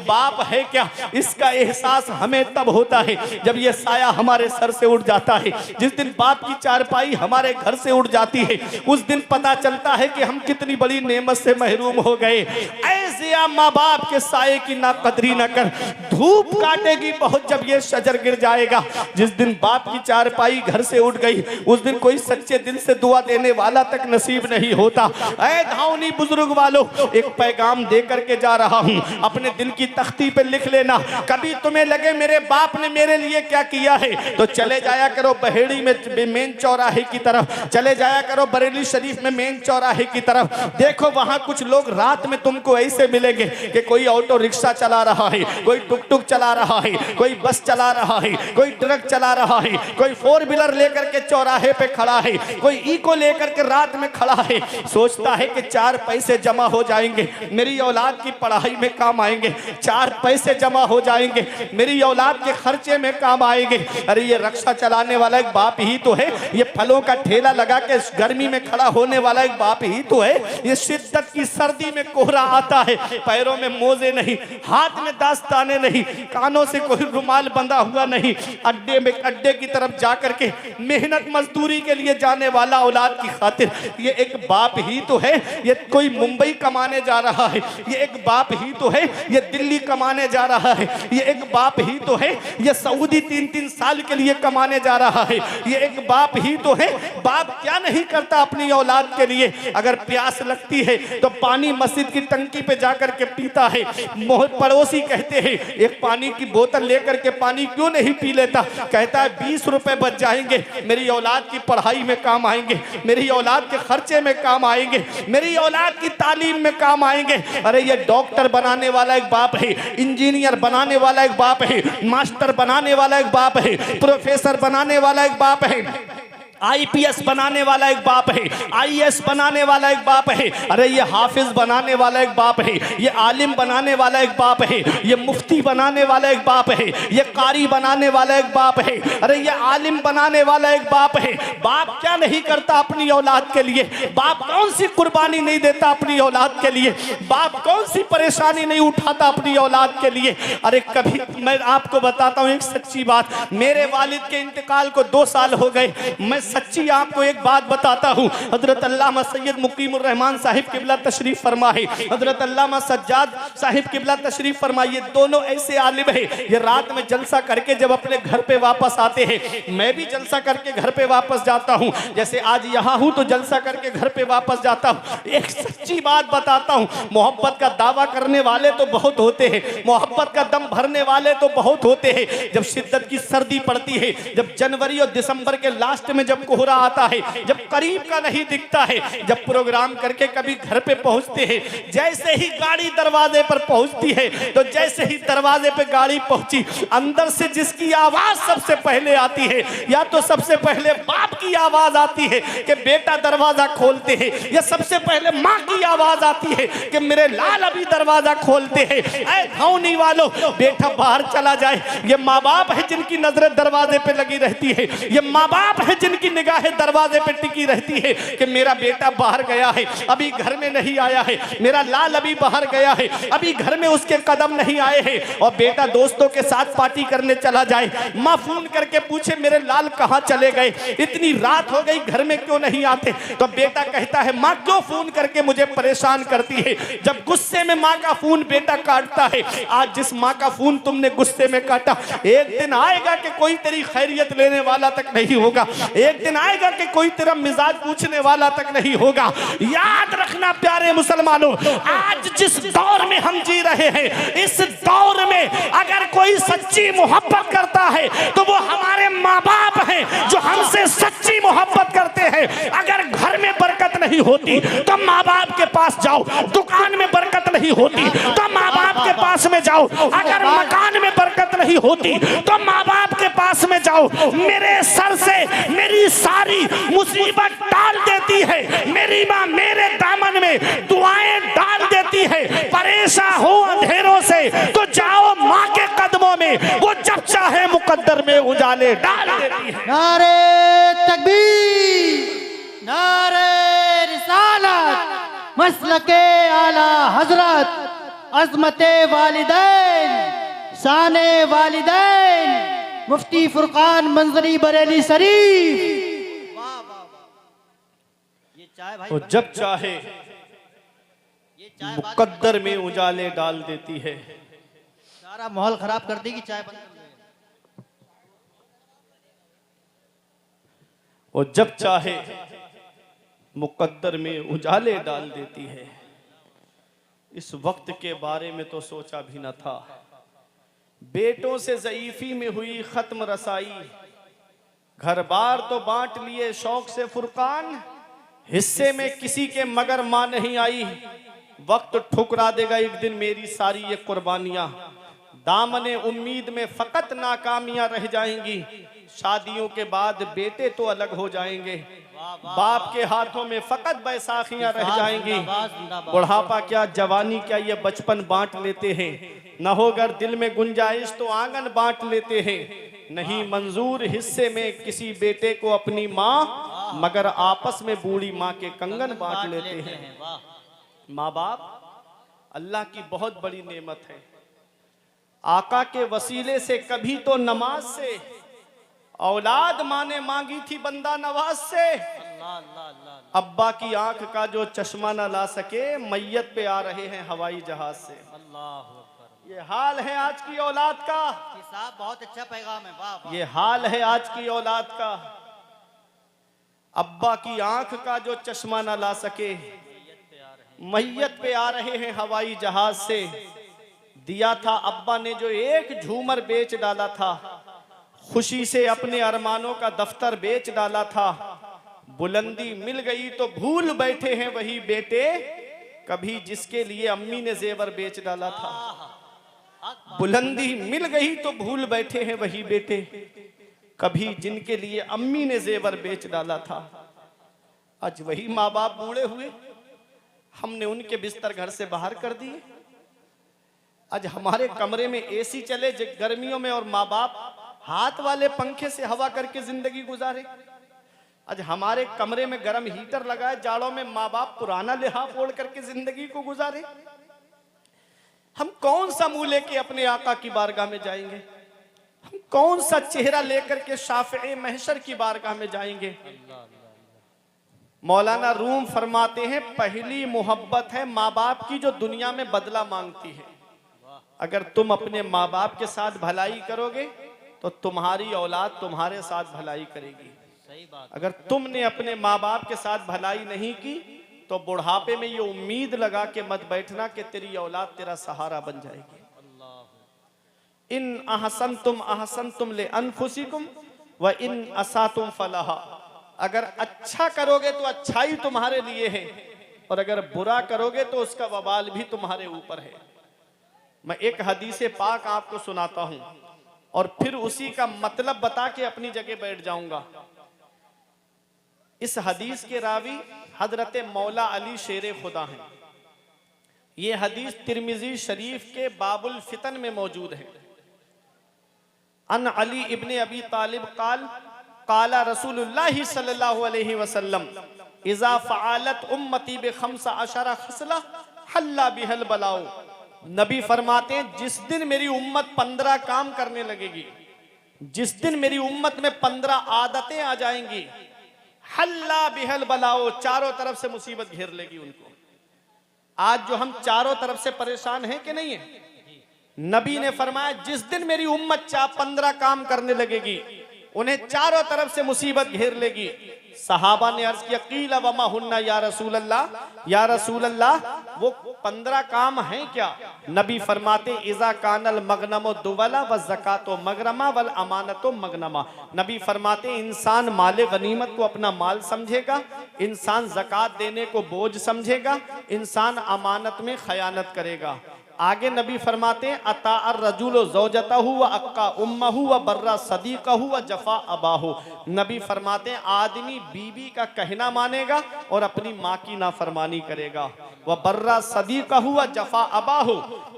बाप है क्या, इसका एहसास हमें तब होता है जब ये साया हमारे सर से उड़ जाता है। जिस दिन बाप की चारपाई हमारे घर से उड़ जाती है, उस दिन पता चलता है कि हम कितनी बड़ी नेमत से महरूम हो गए। ऐसे माँ बाप के साये की ना कदरी न कर, धूप काटेगी बहुत जब ये शजर गिर जाएगा। जिस दिन बाप की चारपाई घर से उठ गई, उस दिन कोई सच्चे दिल से दुआ देने वाला तक नसीब नहीं होता। ऐ धावनी बुजुर्ग वालों, एक पैगाम दे करके जा रहा हूँ, अपने दिल की तख्ती पे लिख लेना। कभी तुम्हें लगे मेरे बाप ने मेरे लिए क्या किया है, तो चले जाया करो बहेड़ी में मेन चौराहे की तरफ, चले जाया करो बरेली शरीफ में मेन चौराहे की तरफ। देखो वहां कुछ लोग रात में तुमको ऐसे मिलेंगे कि कोई ऑटो रिक्शा चला रहा है, कोई टुक टुक चला रहा है, कोई बस चला रहा है, कोई ट्रक चला रहा है, कोई फोर व्हीलर लेकर के चौराहे पे खड़ा है, कोई इको लेकर के रात में खड़ा है। सोचता है कि 4 पैसे जमा हो जाएंगे, मेरी औलाद की पढ़ाई में काम आएंगे, 4 पैसे जमा हो जाएंगे, मेरी औलाद के खर्चे में काम आएंगे। अरे ये रक्षा चलाने वाला एक बाप ही तो है, ये फलों का ठेला लगा के गर्मी में खड़ा होने वाला एक बाप ही तो है। ये शिद्दत की सर्दी में कोहरा आता है, पैरों में मोजे नहीं, हाथ में दास्ताने नहीं, कानों से कोई रुमाल बंधा हुआ नहीं, अड्डे की तरफ जाकर के मेहनत मजदूरी के लिए जाने वाला औलाद की खातिर ये एक बाप ही तो है। ये कोई मुंबई कमाने जा रहा है, ये एक बाप ही तो है। ये दिल्ली कमाने जा रहा है, ये एक बाप ही तो है। ये सऊदी 3-3 साल के लिए कमाने जा रहा है, ये एक बाप ही तो है। बाप क्या नहीं करता अपनी औलाद के लिए। अगर प्यास लगती है तो पानी मस्जिद की टंकी पे जाकर के पीता है। पड़ोसी कहते हैं एक पानी की बोतल लेकर के पानी क्यों नहीं पी लेता, कहता है 20 रुपए बच जाएंगे, मेरी औलाद की पढ़ाई में काम आएंगे, मेरी औलाद के खर्चे में काम आएंगे, मेरी औलाद की तालीम में काम आएंगे। अरे ये डॉक्टर बनाने वाला एक बाप है, इंजीनियर बनाने वाला एक बाप है, मास्टर बनाने वाला एक बाप है, प्रोफेसर बनाने वाला एक बाप है, IPS बनाने वाला एक बाप है, IAS बनाने वाला एक बाप है। अरे ये हाफिज बनाने वाला एक बाप है, ये आलिम बनाने वाला एक बाप है, ये मुफ्ती बनाने वाला एक बाप है, ये कारी बनाने वाला एक बाप है, अरे ये आलिम बनाने वाला एक बाप है। बाप क्या नहीं करता अपनी औलाद के लिए, बाप कौन सी कुर्बानी नहीं देता अपनी औलाद के लिए, बाप कौन सी परेशानी नहीं उठाता अपनी औलाद के लिए। अरे कभी मैं आपको बताता हूँ एक सच्ची बात, मेरे वालिद के इंतकाल को 2 साल हो गए। मैं सच्ची आपको एक बात बताता हूँ, हजरत अल्लामा सैयद मुकीमुर रहमान साहिब किबला तशरीफ फरमा है, हजरत अल्लामा सज्जाद साहिब किबला तशरीफ फरमा, ये दोनों ऐसे आलिम है, ये रात में जलसा करके जब अपने घर पे वापस आते हैं, मैं भी जलसा करके घर पे वापस जाता हूँ, जैसे आज यहाँ हूँ तो जलसा करके घर पे वापस जाता हूँ। एक सच्ची बात बताता हूँ, मोहब्बत का दावा करने वाले तो बहुत होते हैं, मोहब्बत का दम भरने वाले तो बहुत होते हैं। जब शिद्दत की सर्दी पड़ती है, जब जनवरी और दिसंबर के लास्ट में जब कोहरा आता है, जब करीब का नहीं दिखता है, जब प्रोग्राम करके कभी घर पे पहुंचते हैं, जैसे ही गाड़ी दरवाजे पर पहुंचती है तो जैसे ही दरवाजे पे गाड़ी पहुंची, अंदर से जिसकी आवाज सबसे पहले आती है, या तो सबसे पहले बाप की आवाज आती है कि बेटा दरवाजा खोलते हैं, या सबसे पहले माँ की आवाज आती है कि मेरे लाल अभी दरवाजा खोलते हैं। ऐ धौनी वालों, बेटा बाहर चला जाए, ये माँ बाप है जिनकी नजरें दरवाजे पे लगी रहती है, ये माँ बाप है जिनकी निगाहें दरवाजे पे टिकी रहती है कि मेरा बेटा बाहर गया है, अभी घर में नहीं आया है, मेरा लाल अभी बाहर गया है, अभी घर में उसके कदम नहीं आए हैं। और बेटा दोस्तों के साथ पार्टी करने चला जाए, माँ फोन करके पूछे मेरे लाल कहाँ चले गए, इतनी रात हो गई घर में क्यों नहीं आते, तो बेटा कहता है माँ क्यों फोन करके मुझे परेशान करती है। जब गुस्से में माँ का फोन बेटा काटता है, आज जिस माँ का फोन तुमने गुस्से में काटा, एक दिन आएगा कि कोई तेरी खैरियत लेने वाला तक नहीं होगा, एक दिन आएगा कि कोई तेरा मिजाज पूछने वाला तक नहीं होगा। याद रखना प्यारे मुसलमानों, आज जिस दौर में हम जी रहे हैं, इस दौर में अगर कोई सच्ची मोहब्बत करता है तो वो हमारे माँ बाप हैं जो हमसे सच्ची मोहब्बत करते हैं। अगर घर में बरकत नहीं होती तो माँ बाप के पास जाओ, दुकान में बरकत नहीं होती तो माँ बाप के पास में जाओ, अगर मकान में बरकत नहीं होती तो माँ बाप के पास में जाओ। मेरे सर से मेरी सारी मुसीबत डाल देती है, मेरी माँ मेरे दामन में दुआएं डाल देती है। परेशान हो अंधेरों से तो जाओ माँ के कदमों में, वो जब चाहे मुकद्दर में उजाले डाल देती है। नारे तकबीर, नारे रिसालत, मसलके आला हजरत, अज़मते वालिदैन शाने वालिदैन मुफ्ती फुरकान मंजरी बरेली शरीफ। वाह वाह वाह। ये चाय भाई तो जब चाहे ये चाय मुकद्दर में उजाले डाल देती है। सारा माहौल खराब कर देगी चाय बंद कर दो। और जब चाहे मुकद्दर में उजाले डाल देती है। इस वक्त के बारे में तो सोचा भी न था। बेटों से ज़ईफी में हुई खत्म रसाई, घर बार तो बांट लिए शौक से फुरकान, हिस्से में किसी के मगर मां नहीं आई। वक्त ठुकरा देगा एक दिन मेरी सारी ये कुर्बानियां, दामने उम्मीद में फकत नाकामियां रह जाएंगी। शादियों के बाद बेटे तो अलग हो जाएंगे, बाप के हाथों में फकत बैसाखियां रह जाएंगी। बुढ़ापा क्या जवानी क्या ये बचपन बांट लेते हैं। न होगर दिल में गुंजाइश तो आंगन बांट लेते हैं। नहीं मंजूर हिस्से में किसी बेटे को अपनी माँ, मगर आपस में बूढ़ी माँ के कंगन बांट लेते हैं। माँ बाप अल्लाह की बहुत बड़ी नेमत है। आका के वसीले से कभी तो नमाज से औलाद माँ ने मांगी थी बंदा नवाज से। अब्बा की आंख का जो चश्मा न ला सके, मैयत पे आ रहे हैं हवाई जहाज से। ये हाल है आज की औलाद का। साहब बहुत अच्छा पैगाम है। वाह वाह। ये हाल है आज की औलाद का। अब्बा की आंख का जो चश्मा न ला सके, मैयत पे आ रहे हैं हवाई जहाज से। दिया था अब्बा ने जो एक झूमर बेच डाला था, खुशी से अपने अरमानों का दफ्तर बेच डाला था। बुलंदी मिल गई तो भूल बैठे हैं वही बेटे, कभी जिसके लिए अम्मी ने जेवर बेच डाला था। बुलंदी मिल गई तो भूल बैठे हैं वही बेटे, कभी जिनके लिए अम्मी ने जेवर बेच डाला था। आज वही माँ बाप बूढ़े हुए, हमने उनके बिस्तर घर से बाहर कर दिए। आज हमारे कमरे में एसी चले गर्मियों में, और माँ बाप हाथ वाले पंखे से हवा करके जिंदगी गुजारे। आज हमारे कमरे में गर्म हीटर लगाए, जाड़ों में माँ बाप पुराना लिहाफ ओढ़ करके जिंदगी को गुजारे। हम कौन सा मुंह लेके अपने आका की बारगाह में जाएंगे? हम कौन सा चेहरा लेकर के शाफ़िए महशर की बारगाह में जाएंगे? मौलाना रूम फरमाते हैं, पहली मोहब्बत है माँ बाप की जो दुनिया में बदला मांगती है। अगर तुम अपने माँ बाप के साथ भलाई करोगे तो तुम्हारी औलाद तुम्हारे साथ भलाई करेगी। सही बात। अगर तुमने अपने माँ बाप के साथ भलाई नहीं की तो बुढ़ापे में ये उम्मीद लगा के मत बैठना कि तेरी औलाद तेरा सहारा बन जाएगी। इन अहसनतुम ले अनफुसिकुम व इन असातुम फलाहा। अगर अच्छा करोगे तो अच्छाई तुम्हारे लिए है, और अगर बुरा करोगे तो उसका वबाल भी तुम्हारे ऊपर है। मैं एक हदीस पाक आपको सुनाता हूं और फिर उसी का मतलब बता के अपनी जगह बैठ जाऊंगा। इस हदीस के रावी हजरत मौला अली शेर खुदा हैं। ये हदीस तिरमिजी शरीफ के बाबुल फितन में मौजूद है। अन अली इब्ने अबी तालिब काला रसूलुल्लाह सल्लल्लाहु अलैहि वसल्लम इज़ा फ़अलत उम्मती बिखम्सा अशरा खसला हल्ला बिहल बलाओ। नबी फरमाते हैं, जिस दिन मेरी उम्मत 15 काम करने लगेगी, जिस दिन मेरी उम्मत में 15 आदतें आ जाएंगी, हल्ला बिहल बलाओ, चारों तरफ से मुसीबत घेर लेगी उनको। आज जो हम चारों तरफ से परेशान हैं कि नहीं है, नबी ने फरमाया जिस दिन मेरी उम्मत 15 काम करने लगेगी, उन्हें चारों तरफ से मुसीबत घेर लेगी। सहाबा ने अर्ज किया, कीला वमा हुन्ना या रसूल अल्लाह, वो 15 काम हैं क्या? नबी फरमाते, इज़ा कानल मगनमो दुवला व ज़कातो मगरमा वल अमानतो मगनमा। नबी फरमाते, इंसान माले गनीमत को अपना माल समझेगा, इंसान ज़कात देने को बोझ समझेगा, इंसान अमानत में खयानत करेगा। आगे नबी फरमाते हैं, अता अर्रजुलु ज़ौजतहु व अक्का उम्महु व बर्रा सदीक़हु व जफ़ा अबाहु। नबी फरमाते हैं, आदमी बीबी का कहना मानेगा और अपनी माँ की नाफरमानी करेगा। व बर्रा सदीक़हु व जफ़ा अबाहु,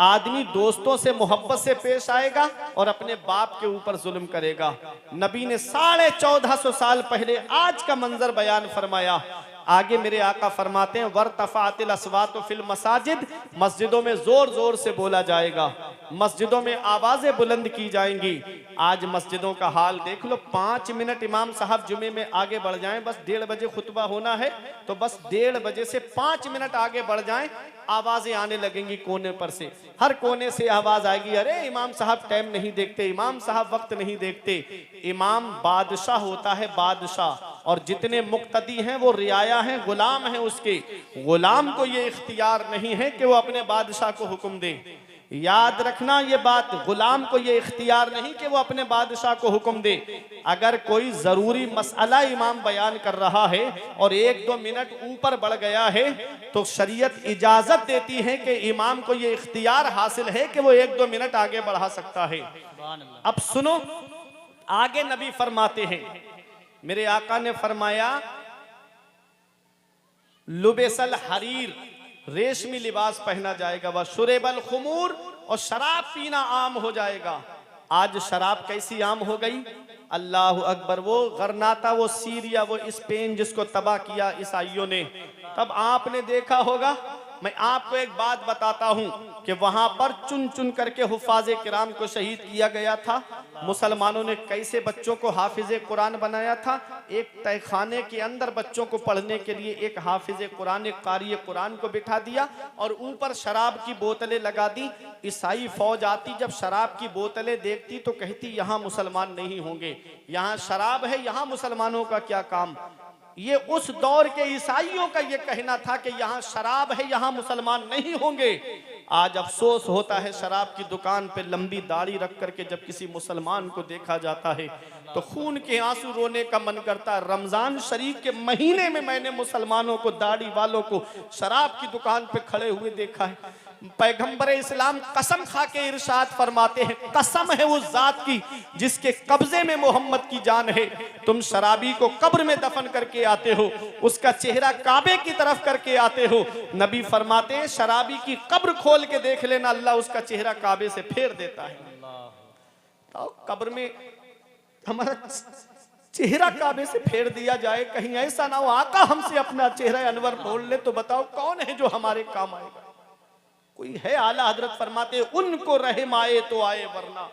आदमी दोस्तों से मोहब्बत से पेश आएगा और अपने बाप के ऊपर जुल्म करेगा। नबी ने 1450 साल पहले आज का मंजर बयान फरमाया। आगे मेरे आका फरमाते हैं वरतफ़ातिल अस्वात फिल मसाजिद, मस्जिदों में जोर जोर से बोला जाएगा, मस्जिदों में आवाजें बुलंद की जाएंगी। आज मस्जिदों का हाल देख लो, 5 मिनट इमाम साहब जुमे में आगे बढ़ जाएं, बस 1:30 बजे खुतबा होना है तो बस 1:30 बजे से 5 मिनट आगे बढ़ जाएं, आवाजें आने लगेंगी कोने पर से, हर कोने से आवाज आएगी, अरे इमाम साहब टाइम नहीं देखते, इमाम साहब वक्त नहीं देखते। इमाम बादशाह होता है, बादशाह, और जितने मुक्तदी हैं वो रियाया हैं, गुलाम हैं उसके। गुलाम को ये इख्तियार नहीं है कि वो अपने बादशाह को हुक्म दे। याद रखना ये बात, गुलाम को ये इख्तियार नहीं कि वो अपने बादशाह को हुक्म दे। अगर कोई जरूरी मसला इमाम बयान कर रहा है और 1-2 मिनट ऊपर बढ़ गया है तो शरीयत इजाजत देती है कि इमाम को ये इख्तियार हासिल है कि वो 1-2 मिनट आगे बढ़ा सकता है। अब सुनो, आगे नबी फरमाते हैं, मेरे आका ने फरमाया लुबेसल हरीर, रेशमी लिबास पहना जाएगा, वह शुरेबल खुमूर, और शराब पीना आम हो जाएगा। आज शराब कैसी आम हो गई, अल्लाह अकबर। वो गरनाता, वो सीरिया, वो स्पेन जिसको तबाह किया ईसाइयों ने, तब आपने देखा होगा। मैं आपको एक बात बताता हूं कि वहां पर चुन चुन करके हुफाजे किराम को शहीद किया गया था। मुसलमानों ने कैसे बच्चों को हाफिजे कुरान बनाया था, एक तहखाने के अंदर बच्चों को पढ़ने के लिए एक हाफिजे कुरान, एक कारी कुरान को बिठा दिया और ऊपर शराब की बोतलें लगा दी। ईसाई फौज आती, जब शराब की बोतलें देखती तो कहती यहाँ मुसलमान नहीं होंगे, यहाँ शराब है, यहाँ मुसलमानों का क्या काम। ये उस दौर के ईसाइयों का ये कहना था कि यहाँ शराब है, यहाँ मुसलमान नहीं होंगे। आज अफसोस होता है, शराब की दुकान पे लंबी दाढ़ी रख करके जब किसी मुसलमान को देखा जाता है तो खून के आंसू रोने का मन करता है। रमजान शरीफ के महीने में मैंने मुसलमानों को, दाढ़ी वालों को शराब की दुकान पे खड़े हुए देखा है। पैगंबर इस्लाम कसम खा के इरशाद फरमाते हैं, कसम है उस जात की जिसके कब्जे में मोहम्मद की जान है, तुम शराबी को कब्र में दफन करके आते हो, उसका चेहरा काबे की तरफ करके आते हो। नबी फरमाते हैं शराबी की कब्र खोल के देख लेना, अल्लाह उसका चेहरा काबे से फेर देता है। तो कब्र में हमारा चेहरा काबे से फेर दिया जाए, कहीं ऐसा ना हो आका हमसे अपना चेहरा अनवर बोल ले, तो बताओ कौन है जो हमारे काम आएगा। कोई है? आला हजरत फरमाते उनको रहम आए तो आए, वरना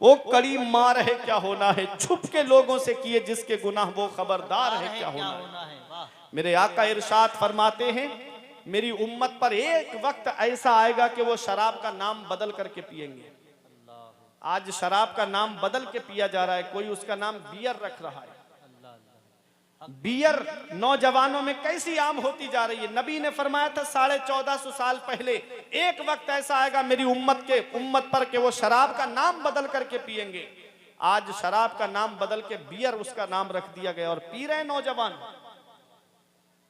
वो कड़ी मार है क्या होना है, छुप के लोगों से किए जिसके गुनाह वो खबरदार है क्या होना है। मेरे आका इरशाद फरमाते हैं मेरी उम्मत पर एक वक्त ऐसा आएगा कि वो शराब का नाम बदल करके पिएंगे। आज शराब का नाम बदल के पिया जा रहा है, कोई उसका नाम बियर रख रहा है। बियर नौजवानों में कैसी आम होती जा रही है। नबी ने फरमाया था 1450 साल पहले एक वक्त ऐसा आएगा मेरी उम्मत पर कि वो शराब का नाम बदल करके पिएंगे। आज शराब का नाम बदल के बियर उसका नाम रख दिया गया और पी रहे नौजवान।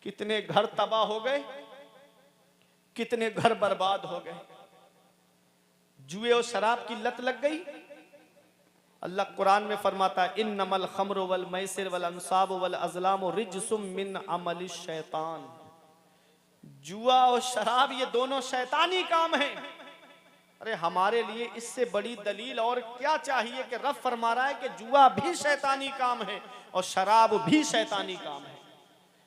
कितने घर तबाह हो गए, कितने घर बर्बाद हो गए, जुए और शराब की लत लग गई। अल्लाह कुरान में फरमाता है इन्नमल खम्रु वल मैसिर वल अंसाब वल अज़लाम रिज्सुम मिन अमलि शैतान। जुआ और शराब ये दोनों शैतानी काम है। अरे हमारे लिए इससे बड़ी दलील और क्या चाहिए कि रब फरमा रहा है कि जुआ भी शैतानी काम है और शराब भी शैतानी काम है।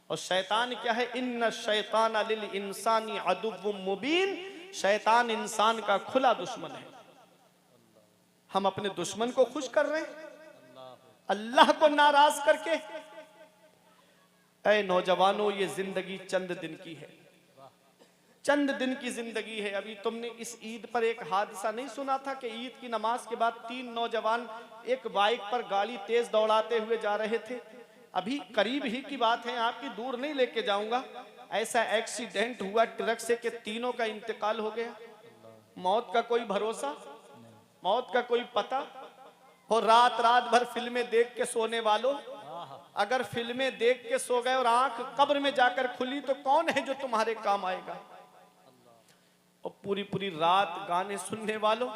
और शैतान क्या है, इन्न शैतान लिल इंसानी अदुव्वुम मुबीन, शैतान इंसान का खुला दुश्मन है। हम अपने दुश्मन को खुश कर रहे हैं अल्लाह को नाराज करके। ऐ नौजवानों, ये जिंदगी चंद दिन की है, चंद दिन की जिंदगी है। अभी तुमने इस ईद पर एक हादसा नहीं सुना था कि ईद की नमाज के बाद 3 नौजवान एक बाइक पर गाड़ी तेज दौड़ाते हुए जा रहे थे। अभी करीब ही की बात है, आपकी दूर नहीं लेके जाऊंगा। ऐसा एक्सीडेंट हुआ ट्रक से कि तीनों का इंतकाल हो गया। मौत का कोई भरोसा, मौत का कोई पता। और रात भर फिल्में देख के सोने वालों, अगर फिल्में देख के सो गए और आंख कब्र में जाकर खुली तो कौन है जो तुम्हारे काम आएगा। और पूरी रात गाने सुनने वालों,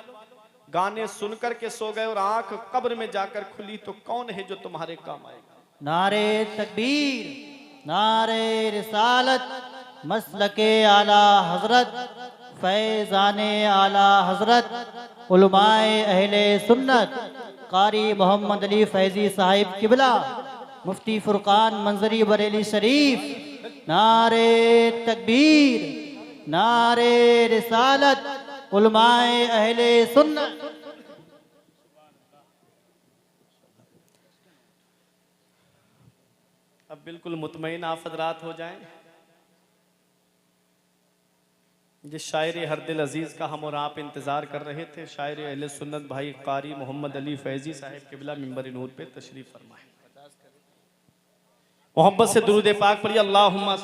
गाने सुनकर के सो गए और आंख कब्र में जाकर खुली तो कौन है जो तुम्हारे काम आएगा। नारे तकबीर, नारे रिसालत, मसलके आला हजरत, फैजाने आला हजरत, उलमाए अहले सुन्नत, कारी मोहम्मद अली फैजी साहिब किबला, मुफ्ती फुरकान मंजरी बरेली शरीफ, नारे तकबीर, नारे रिसालत, उलमाए अहले सुन्नत। अब बिल्कुल मुतमईन आप हज़रात हो जाएं। जिस शायर हर दिल अजीज़ का हम और आप इंतज़ार कर रहे थे, शायर अहले सुन्नत भाई कारी मोहम्मद अली फैज़ी साहिब क़िबला मिंबर नूर पे तशरीफ़ फरमाए। मोहब्बत से दुरूद पाक पढ़िए। अल्लाहुम्मा